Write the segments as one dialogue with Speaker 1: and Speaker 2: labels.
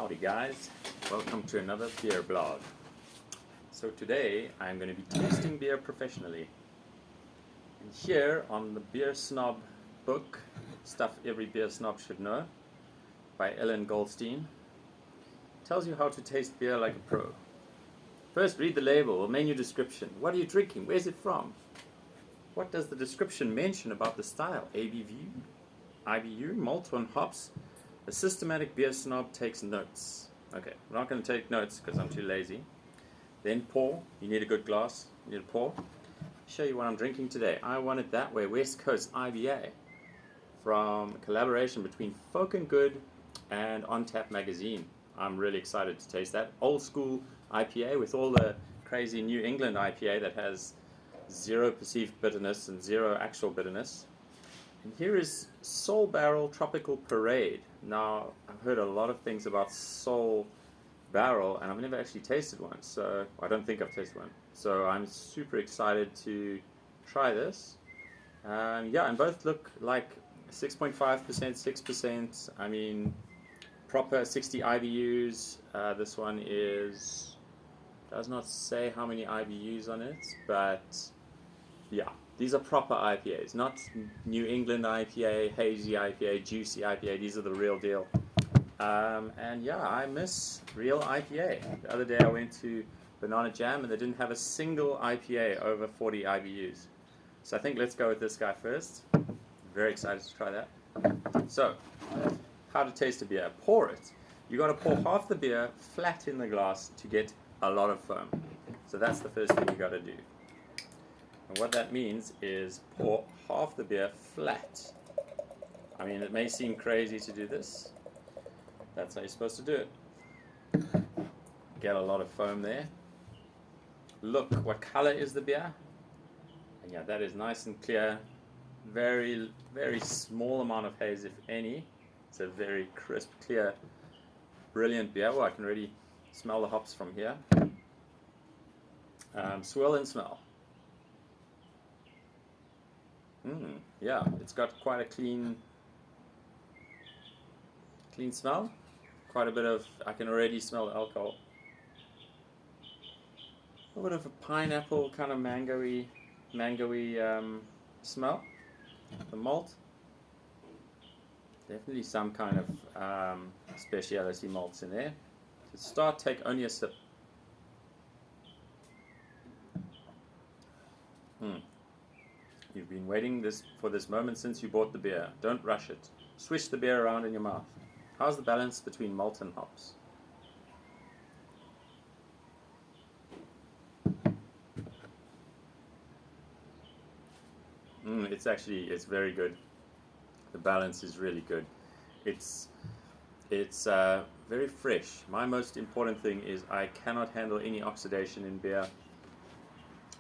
Speaker 1: Howdy guys, welcome to another beer blog. So today I'm going to be tasting beer professionally. And here on the Beer Snob book, Stuff Every Beer Snob Should Know, by Ellen Goldstein, tells you how to taste beer like a pro. First, read the label or menu description. What are you drinking? Where's it from? What does the description mention about the style? ABV, IBU, malt on hops. A systematic beer snob takes notes. Okay, I'm not going to take notes because I'm too lazy. Then pour. You need a good glass. You need to pour. Show you what I'm drinking today. I want it that way. West Coast IBA from a collaboration between Folk and Good and On Tap magazine. I'm really excited to taste that. Old school IPA with all the crazy New England IPA that has zero perceived bitterness and zero actual bitterness. And here is Soul Barrel Tropical Parade. Now, I've heard a lot of things about Soul Barrel, and I've never actually tasted one. So, I don't think I've tasted one. So, I'm super excited to try this. Yeah, and both look like 6.5%, 6%. I mean, proper 60 IBUs. This one does not say how many IBUs on it, but yeah. These are proper IPAs, not New England IPA, hazy IPA, juicy IPA. These are the real deal. And yeah, I miss real IPA. The other day I went to Banana Jam and they didn't have a single IPA over 40 IBUs. So I think let's go with this guy first. Very excited to try that. So, how to taste a beer. Pour it. You got to pour half the beer flat in the glass to get a lot of foam. So that's the first thing you got to do. And what that means is pour half the beer flat. I mean, it may seem crazy to do this. That's how you're supposed to do it. Get a lot of foam there. Look, what color is the beer? And yeah, that is nice and clear. Very, very small amount of haze, if any. It's a very crisp, clear, brilliant beer. Well, I can already smell the hops from here. Swirl and smell. Yeah, it's got quite a clean smell. Quite a bit of, I can already smell the alcohol. A bit of a pineapple, kind of mangoey smell. The malt. Definitely some kind of specialty malts in there. To start, take only a sip. You've been waiting for this moment since you bought the beer. Don't rush it. Swish the beer around in your mouth. How's the balance between malt and hops? It's very good. The balance is really good. It's very fresh. My most important thing is I cannot handle any oxidation in beer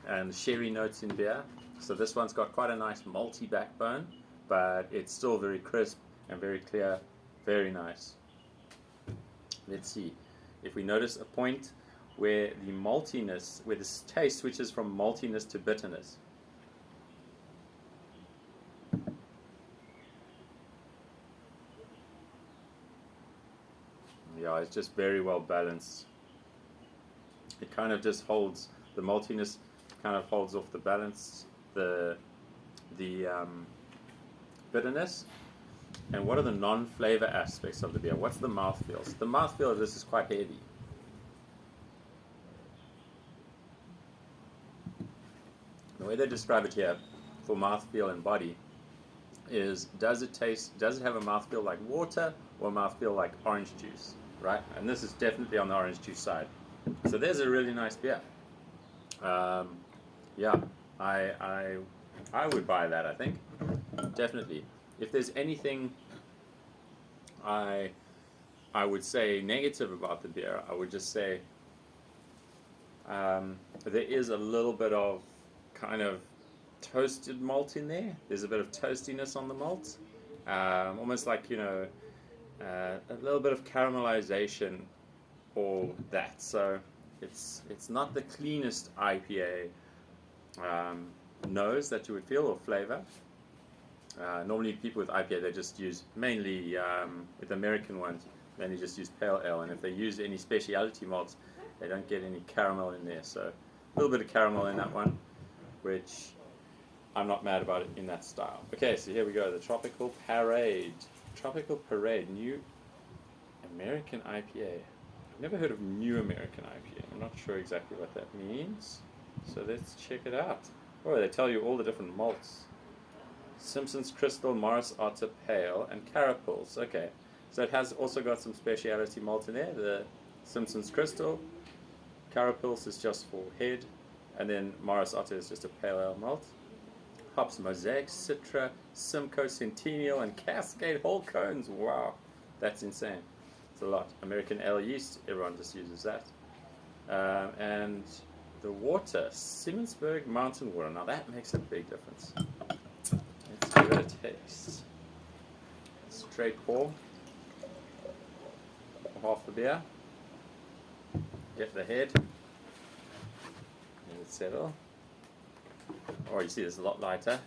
Speaker 1: and sherry notes in beer. So this one's got quite a nice malty backbone, but it's still very crisp and very clear, very nice. Let's see if we notice a point where the maltiness, where this taste switches from maltiness to bitterness. Yeah, it's just very well balanced. It kind of just holds, the maltiness kind of holds off the balance, the bitterness. And what are the non-flavor aspects of the beer? What's the mouthfeel? So the mouthfeel of this is quite heavy. The way they describe it here for mouthfeel and body is, does it have a mouthfeel like water or a mouthfeel like orange juice, right? And this is definitely on the orange juice side. So there's a really nice beer. Yeah, I would buy that, I think. Definitely. If there's anything I would say negative about the beer, I would just say there is a little bit of kind of toasted malt in there. There's a bit of toastiness on the malt. Almost like, a little bit of caramelization or that. So it's not the cleanest IPA nose that you would feel, or flavor. Normally people with IPA, they just use mainly with American ones, Then you just use pale ale, and if they use any specialty malts, they don't get any caramel in there. So a little bit of caramel in that one, which I'm not mad about it in that style. Okay, so here we go, the Tropical Parade. Tropical Parade, New American IPA. I've never heard of New American IPA. I'm not sure exactly what that means. So let's check it out. Oh, they tell you all the different malts. Simpson's Crystal, Morris Otter Pale, and Carapils. Okay, so it has also got some specialty malt in there. The Simpson's Crystal, Carapils is just for head, and then Morris Otter is just a pale ale malt. Hops, Mosaic, Citra, Simcoe, Centennial, and Cascade whole cones. Wow, that's insane. It's a lot. American ale yeast, everyone just uses that. And the water, Simmonsburg Mountain Water. Now that makes a big difference. Let's give it a taste. Straight pour. Half the beer. Get the head. Let it settle. Oh, you see this is a lot lighter.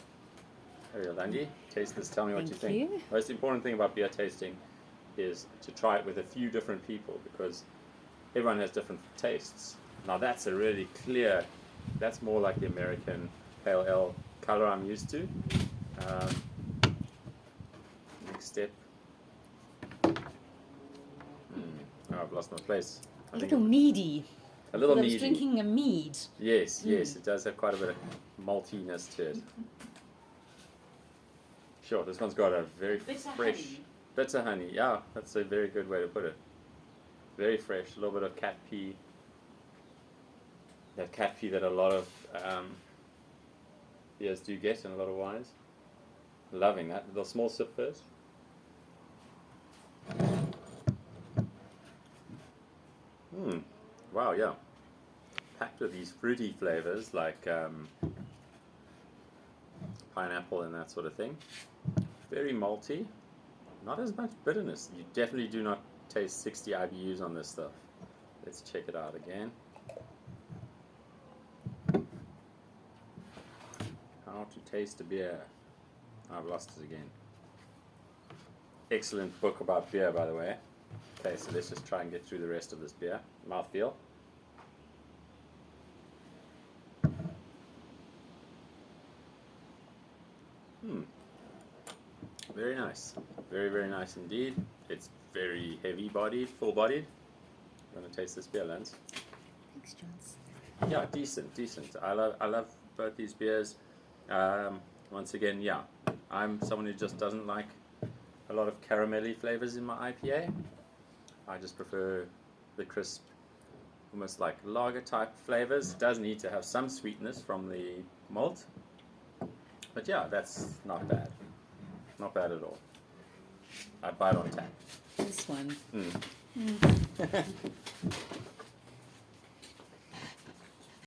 Speaker 1: There you go, Yolandi. Taste this, tell me what you think.
Speaker 2: You.
Speaker 1: Most important thing about beer tasting is to try it with a few different people, because everyone has different tastes. Now that's a really clear, that's more like the American pale ale color I'm used to. Next step. Oh, I've lost my place.
Speaker 2: A little meady.
Speaker 1: A little
Speaker 2: I
Speaker 1: meady.
Speaker 2: was drinking a mead.
Speaker 1: Yes, yes, it does have quite a bit of maltiness to it. Sure, this one's got a very
Speaker 2: Bitter
Speaker 1: fresh,
Speaker 2: honey.
Speaker 1: bitter honey. Yeah, that's a very good way to put it. Very fresh, a little bit of cat pee. That cat pee that a lot of beers do get in a lot of wines. Loving that. A little small sip first. Wow, yeah. Packed with these fruity flavors like pineapple and that sort of thing. Very malty. Not as much bitterness. You definitely do not taste 60 IBUs on this stuff. Let's check it out again. How to taste a beer. I've lost it again. Excellent book about beer, by the way. Okay, so let's just try and get through the rest of this beer. Mouthfeel. Very nice. Very, very nice indeed. It's very heavy-bodied, full-bodied. You want to taste this beer, Lance?
Speaker 2: Thanks, Johns.
Speaker 1: Yeah, decent, decent. I love both these beers. Once again, yeah, I'm someone who just doesn't like a lot of caramelly flavors in my IPA. I just prefer the crisp, almost like lager type flavors. It does need to have some sweetness from the malt. But yeah, that's not bad. Not bad at all. I'd buy it on tap.
Speaker 2: This one.